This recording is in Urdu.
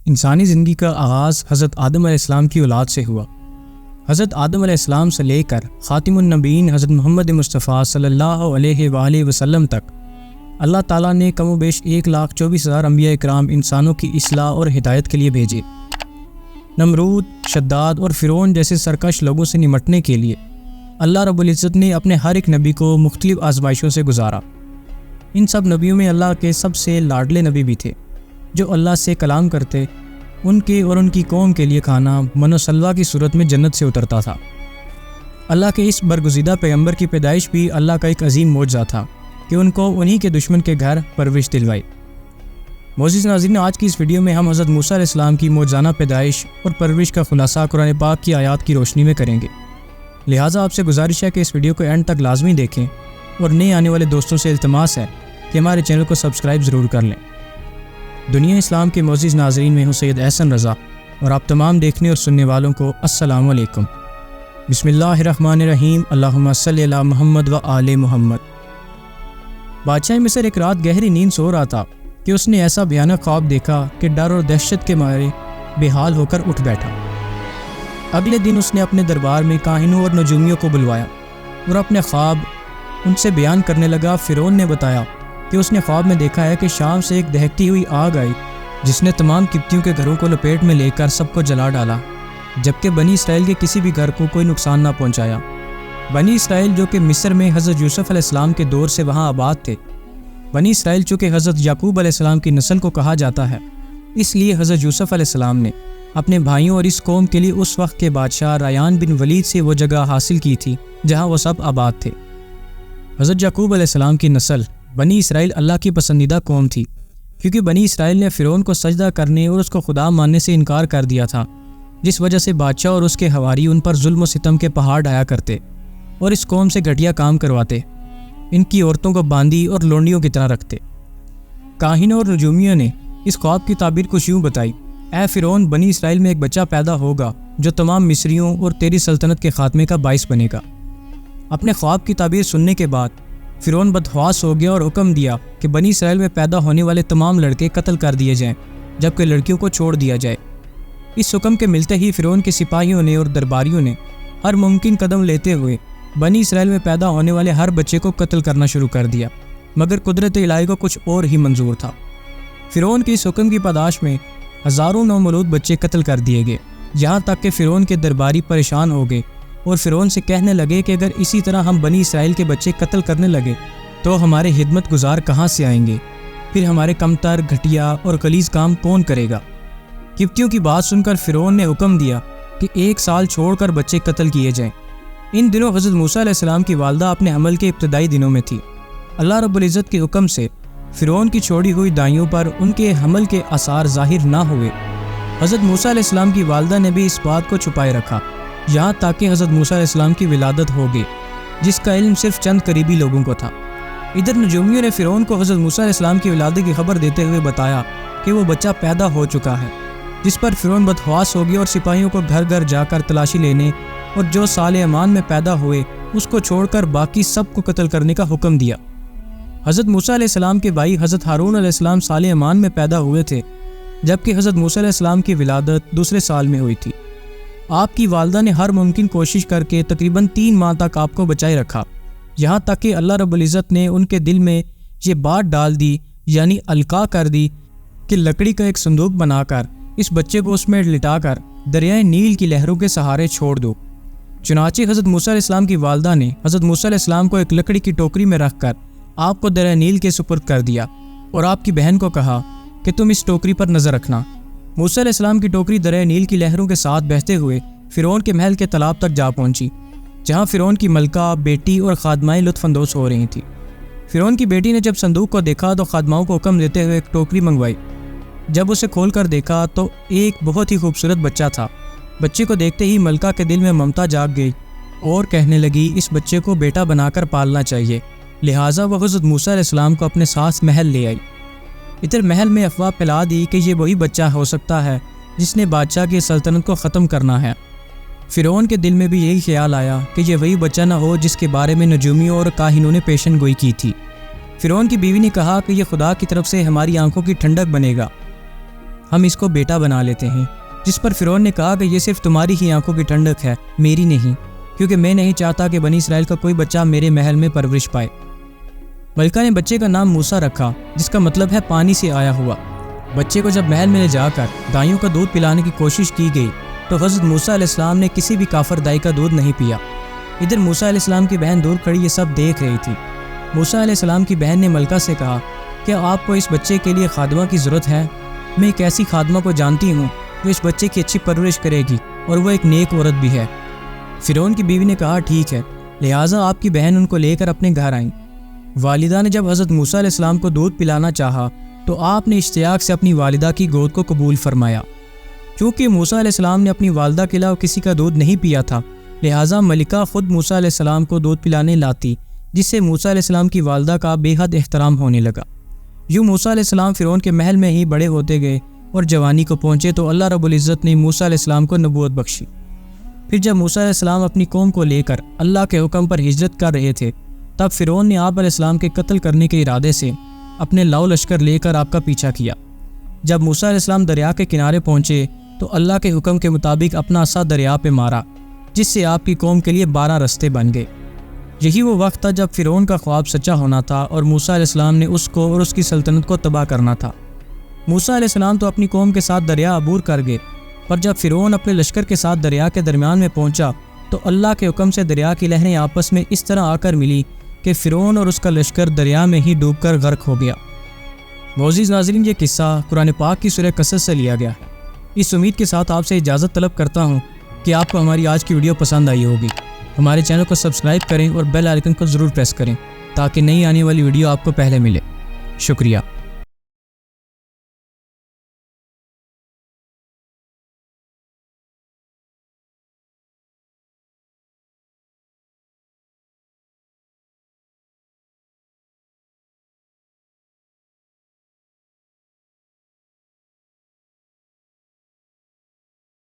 انسانی زندگی کا آغاز حضرت آدم علیہ السلام کی اولاد سے ہوا۔ حضرت آدم علیہ السلام سے لے کر خاتم النبیین حضرت محمد مصطفیٰ صلی اللہ علیہ وآلہ وسلم تک اللہ تعالیٰ نے کم و بیش 1,24,000 انبیاء اکرام انسانوں کی اصلاح اور ہدایت کے لیے بھیجے۔ نمرود، شداد اور فرعون جیسے سرکش لوگوں سے نمٹنے کے لیے اللہ رب العزت نے اپنے ہر ایک نبی کو مختلف آزمائشوں سے گزارا۔ ان سب نبیوں میں اللہ کے سب سے لاڈلے نبی بھی تھے جو اللہ سے کلام کرتے، ان کے اور ان کی قوم کے لیے کھانا من و سلوہ کی صورت میں جنت سے اترتا تھا۔ اللہ کے اس برگزیدہ پیغمبر کی پیدائش بھی اللہ کا ایک عظیم معجزہ تھا کہ ان کو انہی کے دشمن کے گھر پرورش دلوائی۔ معزز ناظرین، آج کی اس ویڈیو میں ہم حضرت موسیٰ علیہ السلام کی معجزانہ پیدائش اور پرورش کا خلاصہ قرآن پاک کی آیات کی روشنی میں کریں گے، لہٰذا آپ سے گزارش ہے کہ اس ویڈیو کو اینڈ تک لازمی دیکھیں، اور نئے آنے والے دوستوں سے التماس ہے کہ ہمارے چینل کو سبسکرائب ضرور کر لیں۔ دنیا اسلام کے معزز ناظرین، میں ہوں سید احسن رضا، اور آپ تمام دیکھنے اور سننے والوں کو السلام علیکم۔ بسم اللہ الرحمن الرحیم، اللہم صلی علی محمد و آل محمد۔ بادشاہ مصر ایک رات گہری نیند سو رہا تھا کہ اس نے ایسا بھیانک خواب دیکھا کہ ڈر اور دہشت کے مارے بے حال ہو کر اٹھ بیٹھا۔ اگلے دن اس نے اپنے دربار میں کاہنوں اور نجومیوں کو بلوایا اور اپنے خواب ان سے بیان کرنے لگا۔ فرعون نے بتایا کہ اس نے خواب میں دیکھا ہے کہ شام سے ایک دہکتی ہوئی آگ آئی جس نے تمام قبطیوں کے گھروں کو لپیٹ میں لے کر سب کو جلا ڈالا، جبکہ بنی اسرائیل کے کسی بھی گھر کو کوئی نقصان نہ پہنچایا۔ بنی اسرائیل جو کہ مصر میں حضرت یوسف علیہ السلام کے دور سے وہاں آباد تھے، بنی اسرائیل چونکہ حضرت یعقوب علیہ السلام کی نسل کو کہا جاتا ہے، اس لیے حضرت یوسف علیہ السلام نے اپنے بھائیوں اور اس قوم کے لیے اس وقت کے بادشاہ ریان بن ولید سے وہ جگہ حاصل کی تھی جہاں وہ سب آباد تھے۔ حضرت یعقوب علیہ السلام کی نسل بنی اسرائیل اللہ کی پسندیدہ قوم تھی، کیونکہ بنی اسرائیل نے فرعون کو سجدہ کرنے اور اس کو خدا ماننے سے انکار کر دیا تھا، جس وجہ سے بادشاہ اور اس کے حواری ان پر ظلم و ستم کے پہاڑ ڈھایا کرتے اور اس قوم سے گھٹیا کام کرواتے، ان کی عورتوں کو باندی اور لونڈیوں کی طرح رکھتے۔ کاہنوں اور نجومیوں نے اس خواب کی تعبیر کچھ یوں بتائی: اے فرعون، بنی اسرائیل میں ایک بچہ پیدا ہوگا جو تمام مصریوں اور تیری سلطنت کے خاتمے کا باعث بنے گا۔ اپنے خواب کی تعبیر سننے کے بعد فرعون بدحواس ہو گیا اور حکم دیا کہ بنی اسرائیل میں پیدا ہونے والے تمام لڑکے قتل کر دیے جائیں، جبکہ لڑکیوں کو چھوڑ دیا جائے۔ اس حکم کے ملتے ہی فرعون کے سپاہیوں نے اور درباریوں نے ہر ممکن قدم لیتے ہوئے بنی اسرائیل میں پیدا ہونے والے ہر بچے کو قتل کرنا شروع کر دیا، مگر قدرت الہی کو کچھ اور ہی منظور تھا۔ فرعون کے اس حکم کی پاداش میں ہزاروں نومولود بچے قتل کر دیے گئے، یہاں تک کہ فرعون کے درباری پریشان ہو گئے اور فرعون سے کہنے لگے کہ اگر اسی طرح ہم بنی اسرائیل کے بچے قتل کرنے لگے تو ہمارے خدمت گزار کہاں سے آئیں گے؟ پھر ہمارے کمتر، گھٹیا اور غلیظ کام کون کرے گا؟ قبطیوں کی بات سن کر فرعون نے حکم دیا کہ 1 سال چھوڑ کر بچے قتل کیے جائیں۔ ان دنوں حضرت موسیٰ علیہ السلام کی والدہ اپنے حمل کے ابتدائی دنوں میں تھی۔ اللہ رب العزت کے حکم سے فرعون کی چھوڑی ہوئی دائیوں پر ان کے حمل کے آثار ظاہر نہ ہوئے۔ حضرت موسیٰ علیہ السلام کی والدہ نے بھی اس بات کو چھپائے رکھا، یہاں تک کہ حضرت موسیٰ علیہ السلام کی ولادت ہو گئی، جس کا علم صرف چند قریبی لوگوں کو تھا۔ ادھر نجومیوں نے فرعون کو حضرت موسیٰ علیہ السلام کی ولادت کی خبر دیتے ہوئے بتایا کہ وہ بچہ پیدا ہو چکا ہے، جس پر فرعون بدحواس ہو گیا اور سپاہیوں کو گھر گھر جا کر تلاشی لینے اور جو سال امان میں پیدا ہوئے اس کو چھوڑ کر باقی سب کو قتل کرنے کا حکم دیا۔ حضرت موسیٰ علیہ السلام کے بھائی حضرت ہارون علیہ السلام سال امان میں پیدا ہوئے تھے، جبکہ حضرت موسیٰ علیہ السلام کی ولادت دوسرے سال میں ہوئی تھی۔ آپ کی والدہ نے ہر ممکن کوشش کر کے تقریباً 3 ماہ تک آپ کو بچائے رکھا، یہاں تک کہ اللہ رب العزت نے ان کے دل میں یہ بات ڈال دی، یعنی القاء کر دی، کہ لکڑی کا ایک صندوق بنا کر اس بچے کو اس میں لٹا کر دریائے نیل کی لہروں کے سہارے چھوڑ دو۔ چنانچہ حضرت موسیٰ علیہ السلام کی والدہ نے حضرت موسیٰ علیہ السلام کو ایک لکڑی کی ٹوکری میں رکھ کر آپ کو دریائے نیل کے سپرد کر دیا اور آپ کی بہن کو کہا کہ تم اس ٹوکری پر نظر رکھنا۔ موسیٰ علیہ السلام کی ٹوکری دریائے نیل کی لہروں کے ساتھ بہتے ہوئے فرعون کے محل کے تالاب تک جا پہنچی، جہاں فرعون کی ملکہ، بیٹی اور خادمائیں لطف اندوز ہو رہی تھیں۔ فرعون کی بیٹی نے جب صندوق کو دیکھا تو خادماؤں کو حکم دیتے ہوئے ایک ٹوکری منگوائی۔ جب اسے کھول کر دیکھا تو ایک بہت ہی خوبصورت بچہ تھا۔ بچے کو دیکھتے ہی ملکہ کے دل میں ممتا جاگ گئی اور کہنے لگی اس بچے کو بیٹا بنا کر پالنا چاہیے، لہٰذا وہ حضرت موسیٰ علیہ السلام کو اپنے ساتھ محل لے آئی۔ ادھر محل میں افواہ پھیلا دی کہ یہ وہی بچہ ہو سکتا ہے جس نے بادشاہ کی سلطنت کو ختم کرنا ہے۔ فرعون کے دل میں بھی یہی خیال آیا کہ یہ وہی بچہ نہ ہو جس کے بارے میں نجومیوں اور کاہنوں نے پیشن گوئی کی تھی۔ فرعون کی بیوی نے کہا کہ یہ خدا کی طرف سے ہماری آنکھوں کی ٹھنڈک بنے گا۔ ہم اس کو بیٹا بنا لیتے ہیں، جس پر فرعون نے کہا کہ یہ صرف تمہاری ہی آنکھوں کی ٹھنڈک ہے، میری نہیں، کیونکہ میں نہیں چاہتا کہ بنی اسرائیل کا کوئی بچہ میرے محل میں پرورش پائے۔ ملکہ نے بچے کا نام موسیٰ رکھا، جس کا مطلب ہے پانی سے آیا ہوا۔ بچے کو جب محل میں لے جا کر دائیوں کا دودھ پلانے کی کوشش کی گئی تو حضرت موسیٰ علیہ السلام نے کسی بھی کافر دائی کا دودھ نہیں پیا۔ ادھر موسیٰ علیہ السلام کی بہن دور کھڑی یہ سب دیکھ رہی تھی۔ موسیٰ علیہ السلام کی بہن نے ملکہ سے کہا، کیا آپ کو اس بچے کے لیے خادمہ کی ضرورت ہے؟ میں ایک ایسی خادمہ کو جانتی ہوں جو اس بچے کی اچھی پرورش کرے گی، اور وہ ایک نیک عورت بھی ہے۔ فرعون کی بیوی نے کہا، ٹھیک ہے، لہٰذا آپ کی بہن ان کو لے کر اپنے گھر آئیں۔ والدہ نے جب حضرت موسیٰ علیہ السلام کو دودھ پلانا چاہا تو آپ نے اشتیاق سے اپنی والدہ کی گود کو قبول فرمایا۔ چونکہ موسیٰ علیہ السلام نے اپنی والدہ کے علاوہ کسی کا دودھ نہیں پیا تھا، لہٰذا ملکہ خود موسیٰ علیہ السلام کو دودھ پلانے لاتی، جس سے موسیٰ علیہ السلام کی والدہ کا بے حد احترام ہونے لگا۔ یوں موسیٰ علیہ السلام فرعون کے محل میں ہی بڑے ہوتے گئے اور جوانی کو پہنچے تو اللہ رب العزت نے موسیٰ علیہ السلام کو نبوت بخشی۔ پھر جب موسیٰ علیہ السلام اپنی قوم کو لے کر اللہ کے حکم پر ہجرت کر رہے تھے، تب فرعون نے آپ علیہ السلام کے قتل کرنے کے ارادے سے اپنے لاؤ لشکر لے کر آپ کا پیچھا کیا۔ جب موسیٰ علیہ السلام دریا کے کنارے پہنچے تو اللہ کے حکم کے مطابق اپنا عصا دریا پہ مارا، جس سے آپ کی قوم کے لیے 12 رستے بن گئے۔ یہی وہ وقت تھا جب فرعون کا خواب سچا ہونا تھا اور موسیٰ علیہ السلام نے اس کو اور اس کی سلطنت کو تباہ کرنا تھا۔ موسیٰ علیہ السلام تو اپنی قوم کے ساتھ دریا عبور کر گئے، پر جب فرعون اپنے لشکر کے ساتھ دریا کے درمیان میں پہنچا تو اللہ کے حکم سے دریا کی لہریں آپس میں اس طرح آ کر ملی کہ فرعون اور اس کا لشکر دریا میں ہی ڈوب کر غرق ہو گیا۔ معزز ناظرین، یہ قصہ قرآن پاک کی سورہ قصص سے لیا گیا ہے۔ اس امید کے ساتھ آپ سے اجازت طلب کرتا ہوں کہ آپ کو ہماری آج کی ویڈیو پسند آئی ہوگی۔ ہمارے چینل کو سبسکرائب کریں اور بیل آئیکن کو ضرور پریس کریں تاکہ نئی آنے والی ویڈیو آپ کو پہلے ملے۔ شکریہ۔